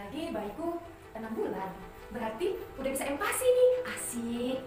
lagi bayiku 6 bulan. Berarti udah bisa empati nih. Asik.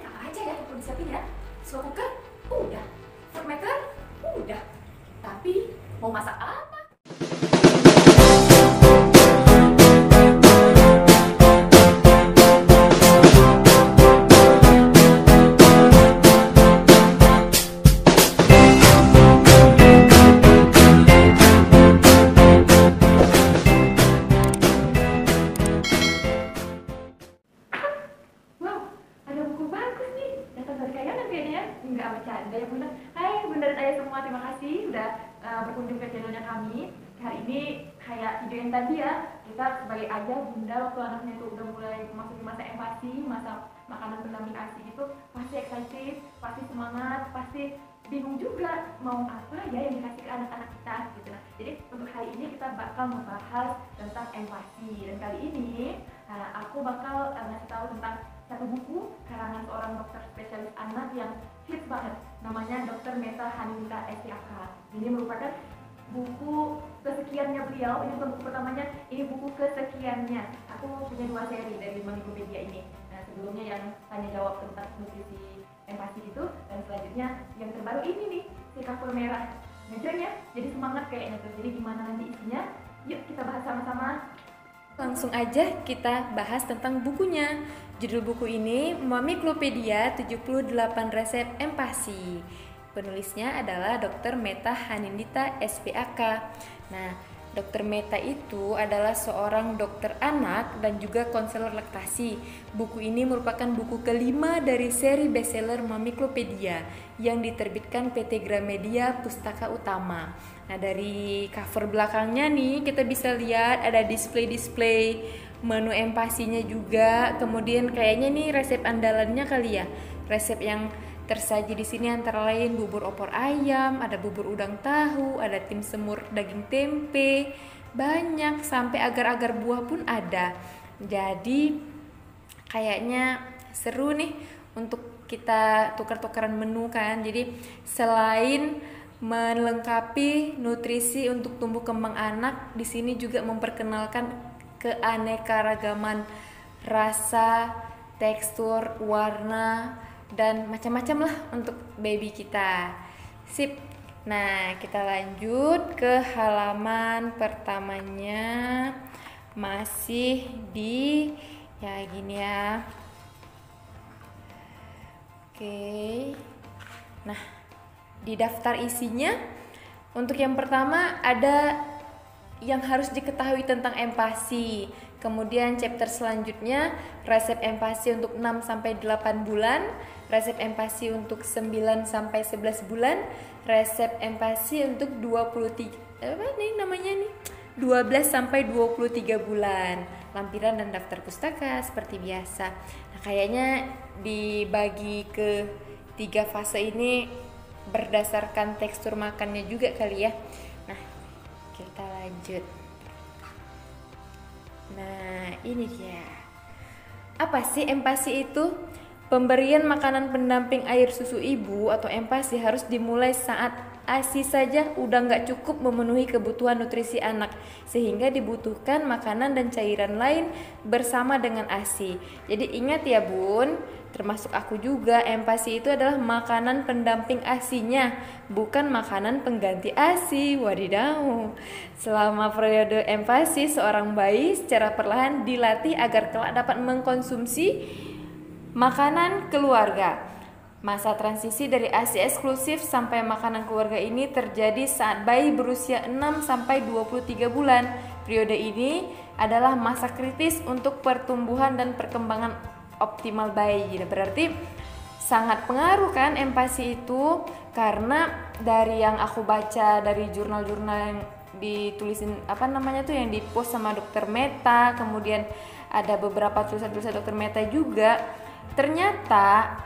Apa aja ya yang perlu disiapin ya? Slow cooker? Udah. Food maker? Udah. Tapi mau masak apa? Enggak bercanda ya Bunda. Hai Bunda dan Ayah semua, terima kasih sudah berkunjung ke channelnya kami. Hari ini kayak video yang tadi ya, kita sebagai ayah Bunda waktu anaknya itu udah mulai memasuki masa empati, masa makanan pendamping ASI itu pasti excited, pasti semangat, pasti bingung juga mau apa ya yang dikasih ke anak-anak kita gitu. Nah, jadi untuk hari ini kita bakal membahas tentang empati, dan kali ini aku bakal ngasih tahu tentang satu buku karangan seorang dokter spesialis anak yang hits banget, namanya Dr. Meta Haninita SPAK. Ini merupakan buku kesekiannya beliau. Ini bukan buku pertamanya, ini buku kesekiannya. Aku punya 2 seri dari Manikopedia ini. Nah, sebelumnya yang tanya jawab tentang nutrisi empati itu, dan selanjutnya yang terbaru ini nih, si kapur merah. Ngejar ya, jadi semangat kayaknya tuh. Jadi gimana nanti isinya? Yuk kita bahas sama-sama. Langsung aja kita bahas tentang bukunya. Judul buku ini Mamiklopedia 78 Resep Empati. Penulisnya adalah Dr. Meta Haninita SPAK. Nah, Dr. Meta itu adalah seorang dokter anak dan juga konselor laktasi. Buku ini merupakan buku kelima dari seri bestseller Mamiklopedia yang diterbitkan PT Gramedia Pustaka Utama. Nah, dari cover belakangnya nih kita bisa lihat ada display menu empasinya juga. Kemudian kayaknya nih resep andalannya kali ya. Resep yang tersaji di sini antara lain bubur opor ayam, ada bubur udang tahu, ada tim semur daging tempe, banyak sampai agar-agar buah pun ada. Jadi kayaknya seru nih untuk kita tukar-tukaran menu kan. Jadi selain melengkapi nutrisi untuk tumbuh kembang anak, di sini juga memperkenalkan keanekaragaman rasa, tekstur, warna, dan macam-macam lah untuk baby kita. Sip. Nah, kita lanjut ke halaman pertamanya. Masih di ya gini ya. Oke. Nah, di daftar isinya untuk yang pertama ada yang harus diketahui tentang empati. Kemudian chapter selanjutnya resep empati untuk 6 sampai 8 bulan, resep empati untuk 9 sampai 11 bulan, resep empati untuk 12 sampai 23 bulan. Lampiran dan daftar pustaka seperti biasa. Nah, kayaknya dibagi ke 3 fase ini berdasarkan tekstur makannya juga kali ya. Nah, kita lanjut. Nah, ini dia. Apa sih empati itu? Pemberian makanan pendamping air susu ibu atau empati harus dimulai saat ASI saja udah nggak cukup memenuhi kebutuhan nutrisi anak, sehingga dibutuhkan makanan dan cairan lain bersama dengan ASI. Jadi ingat ya Bun, termasuk aku juga, empati itu adalah makanan pendamping ASI-nya, bukan makanan pengganti ASI. Wadidaw. Selama periode empati, seorang bayi secara perlahan dilatih agar kelak dapat mengkonsumsi makanan keluarga. Masa transisi dari ASI eksklusif sampai makanan keluarga ini terjadi saat bayi berusia 6 sampai 23 bulan. Periode ini adalah masa kritis untuk pertumbuhan dan perkembangan optimal bayi. Berarti sangat pengaruh kan empati itu, karena dari yang aku baca dari jurnal-jurnal yang ditulisin yang dipost sama Dr. Meta, kemudian ada beberapa tulisan-tulisan Dr. Meta juga, ternyata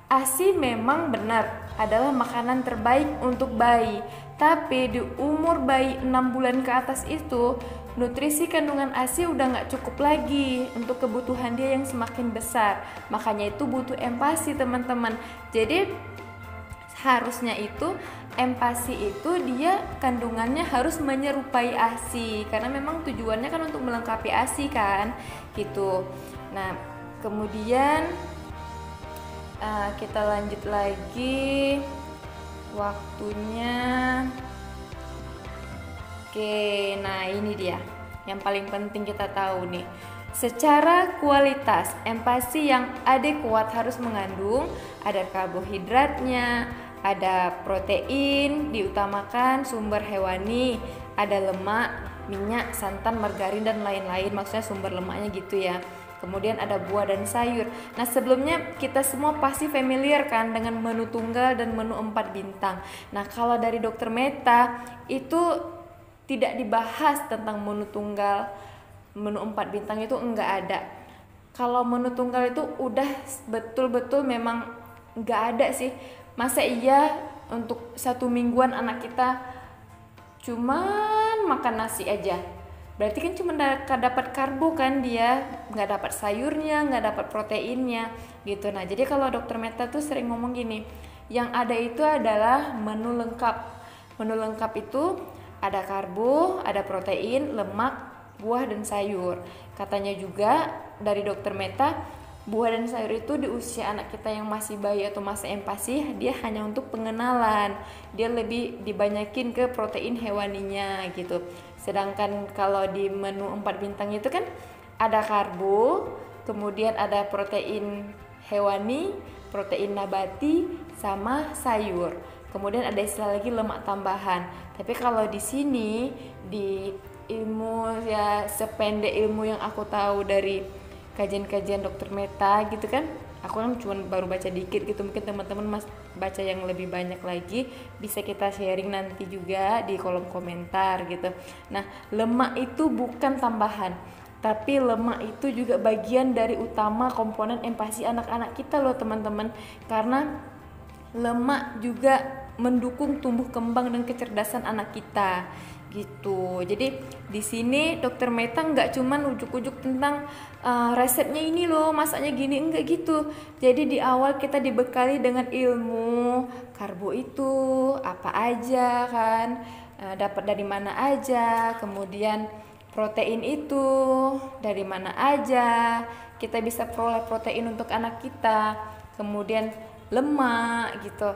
ASI memang benar adalah makanan terbaik untuk bayi. Tapi di umur bayi 6 bulan ke atas itu, nutrisi kandungan ASI udah gak cukup lagi untuk kebutuhan dia yang semakin besar. Makanya itu butuh empati teman-teman. Jadi harusnya itu empasi itu dia kandungannya harus menyerupai ASI karena memang tujuannya kan untuk melengkapi ASI kan gitu. Nah kemudian kita lanjut lagi waktunya. Oke, nah ini dia yang paling penting kita tahu nih. Secara kualitas, empasi yang adekuat harus mengandung ada karbohidratnya, ada protein, diutamakan sumber hewani, ada lemak, minyak, santan, margarin dan lain-lain. Maksudnya sumber lemaknya gitu ya. Kemudian ada buah dan sayur. Nah sebelumnya kita semua pasti familiar kan dengan menu tunggal dan menu 4 bintang. Nah kalau dari Dokter Meta itu tidak dibahas tentang menu tunggal, menu 4 bintang itu enggak ada. Kalau menu tunggal itu udah betul-betul memang enggak ada sih. Masa iya untuk 1 mingguan anak kita cuman makan nasi aja? Berarti kan cuma dapat karbo kan dia, nggak dapat sayurnya, nggak dapat proteinnya gitu. Nah jadi kalau Dokter Meta tuh sering ngomong gini, yang ada itu adalah menu lengkap. Menu lengkap itu ada karbo, ada protein, lemak, buah dan sayur. Katanya juga dari Dokter Meta, buah dan sayur itu di usia anak kita yang masih bayi atau masa empasi, dia hanya untuk pengenalan. Dia lebih dibanyakin ke protein hewaninya gitu. Sedangkan kalau di menu 4 bintang itu kan ada karbo, kemudian ada protein hewani, protein nabati, sama sayur. Kemudian ada istilah lagi lemak tambahan. Tapi kalau di sini di ilmu ya sependek ilmu yang aku tahu dari kajian-kajian Dokter Meta gitu kan, aku kan cuma baru baca dikit gitu, mungkin teman-teman baca yang lebih banyak lagi bisa kita sharing nanti juga di kolom komentar gitu. Nah lemak itu bukan tambahan, tapi lemak itu juga bagian dari utama komponen empati anak-anak kita loh teman-teman, karena lemak juga mendukung tumbuh kembang dan kecerdasan anak kita gitu. Jadi di sini Dokter Meta nggak cuman ujuk-ujuk tentang resepnya ini loh, masaknya gini, enggak gitu. Jadi di awal kita dibekali dengan ilmu karbo itu apa aja kan, dapat dari mana aja, kemudian protein itu dari mana aja, kita bisa peroleh protein untuk anak kita, kemudian lemak gitu,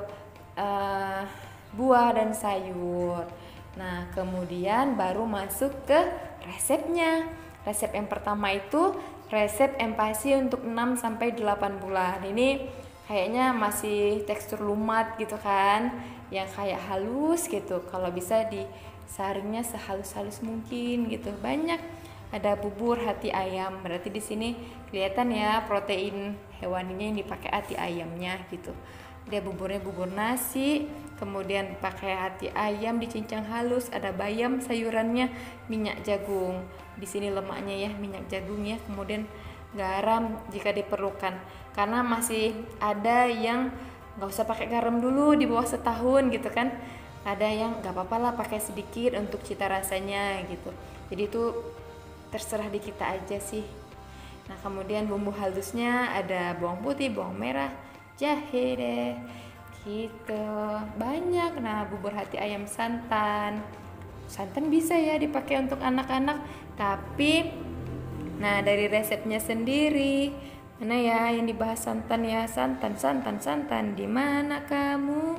buah dan sayur. Nah kemudian baru masuk ke resepnya. Resep yang pertama itu resep empasi untuk 6-8 bulan. Ini kayaknya masih tekstur lumat gitu kan, yang kayak halus gitu. Kalau bisa disaringnya sehalus-halus mungkin gitu. Banyak ada bubur hati ayam. Berarti di sini kelihatan ya protein hewaninya yang dipakai hati ayamnya gitu. Dia buburnya bubur nasi, kemudian pakai hati ayam dicincang halus, ada bayam sayurannya, minyak jagung. Di sini lemaknya ya minyak jagung ya, kemudian garam jika diperlukan. Karena masih ada yang nggak usah pakai garam dulu di bawah setahun gitu kan. Ada yang nggak apa-apa lah pakai sedikit untuk cita rasanya gitu. Jadi itu terserah di kita aja sih. Nah kemudian bumbu halusnya ada bawang putih, bawang merah, jahe deh gitu, banyak. Nah bubur hati ayam santan bisa ya dipakai untuk anak-anak, tapi nah dari resepnya sendiri mana ya yang dibahas santan ya, santan di mana kamu.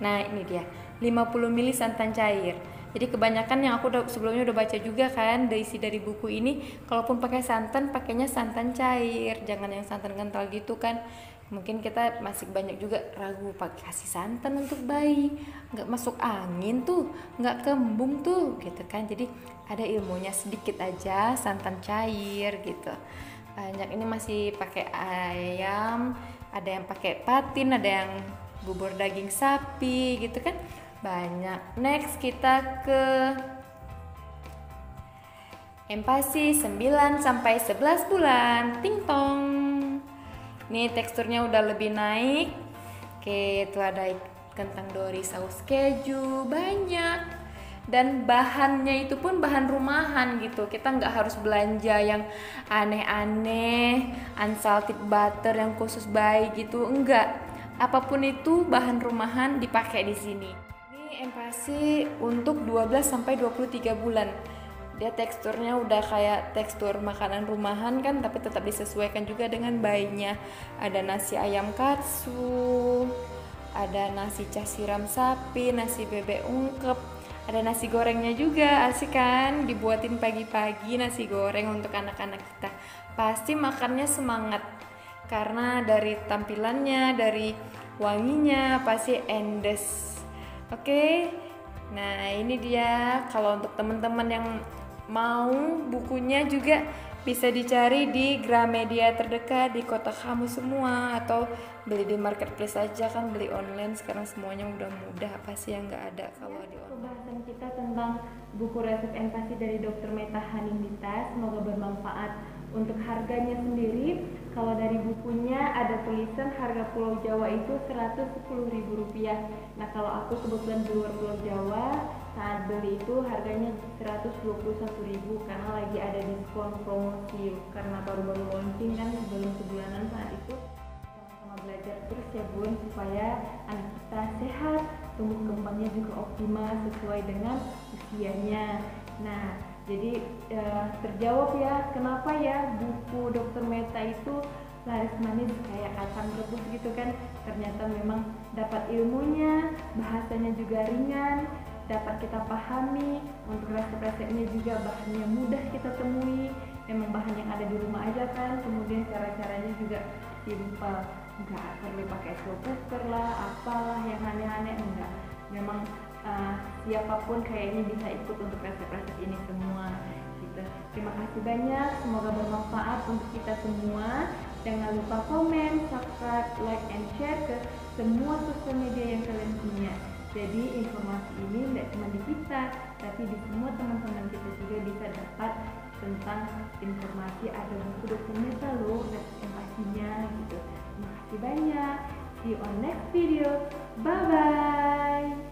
Nah ini dia 50 ml santan cair. Jadi kebanyakan yang aku sebelumnya udah baca juga kan dari buku ini, kalaupun pakai santan pakainya santan cair, jangan yang santan kental gitu kan. Mungkin kita masih banyak juga ragu pakai kasih santan untuk bayi, nggak masuk angin tuh, nggak kembung tuh gitu kan. Jadi ada ilmunya sedikit aja, santan cair gitu. Banyak ini masih pakai ayam, ada yang pakai patin, ada yang bubur daging sapi gitu kan, banyak. Next kita ke empasi 9-11 bulan, ting tong. Nih teksturnya udah lebih naik. Oke, itu ada kentang dori saus keju, banyak. Dan bahannya itu pun bahan rumahan gitu. Kita nggak harus belanja yang aneh-aneh, unsalted butter yang khusus bayi gitu, enggak. Apapun itu bahan rumahan dipakai di sini. Ini Empasi untuk 12 sampai 23 bulan. Dia teksturnya udah kayak tekstur makanan rumahan kan, tapi tetap disesuaikan juga dengan bayinya. Ada nasi ayam katsu, ada nasi cah siram sapi, nasi bebek ungkep, ada nasi gorengnya juga. Asik kan, dibuatin pagi-pagi nasi goreng untuk anak-anak kita. Pasti makannya semangat karena dari tampilannya, dari wanginya pasti endes. Oke. Nah, ini dia. Kalau untuk teman-teman yang mau bukunya juga bisa dicari di Gramedia terdekat di kota kamu semua, atau beli di marketplace aja kan, beli online sekarang semuanya udah mudah, apa sih yang nggak ada kalau di online. Pembahasan kita tentang buku resep empati dari Dr. Meta Hanindita semoga bermanfaat. Untuk harganya sendiri, kalau dari bukunya ada tulisan harga Pulau Jawa itu Rp110.000. Nah, kalau aku kebetulan di luar Pulau Jawa, saat beli itu harganya Rp121.000 karena lagi ada diskon promosi karena baru-baru launching kan, belum sebulanan saat itu. Sama-sama belajar terus ya Bun, supaya anak kita sehat, tumbuh kembangnya juga optimal sesuai dengan usianya. Nah, jadi terjawab ya kenapa ya buku Dr. Meta itu laris manis kayak kacang rebus gitu kan. Ternyata memang dapat ilmunya, bahasanya juga ringan, dapat kita pahami. Untuk resep-resepnya juga bahannya mudah kita temui, memang bahan yang ada di rumah aja kan. Kemudian cara-caranya juga simpel, nggak perlu pakai slow cooker lah, apalah yang aneh-aneh, enggak. Memang siapapun kayaknya bisa ikut untuk resep-resep ini semua gitu. Terima kasih banyak, semoga bermanfaat untuk kita semua. Jangan lupa komen, subscribe, like, and share ke semua sosial media yang kalian punya. Jadi informasi ini tidak cuma di kita, tapi di semua teman-teman kita juga bisa dapat tentang informasi ada buku Dr. Meta loh, resep empatinya gitu. Terima kasih banyak. See you on next video. Bye bye.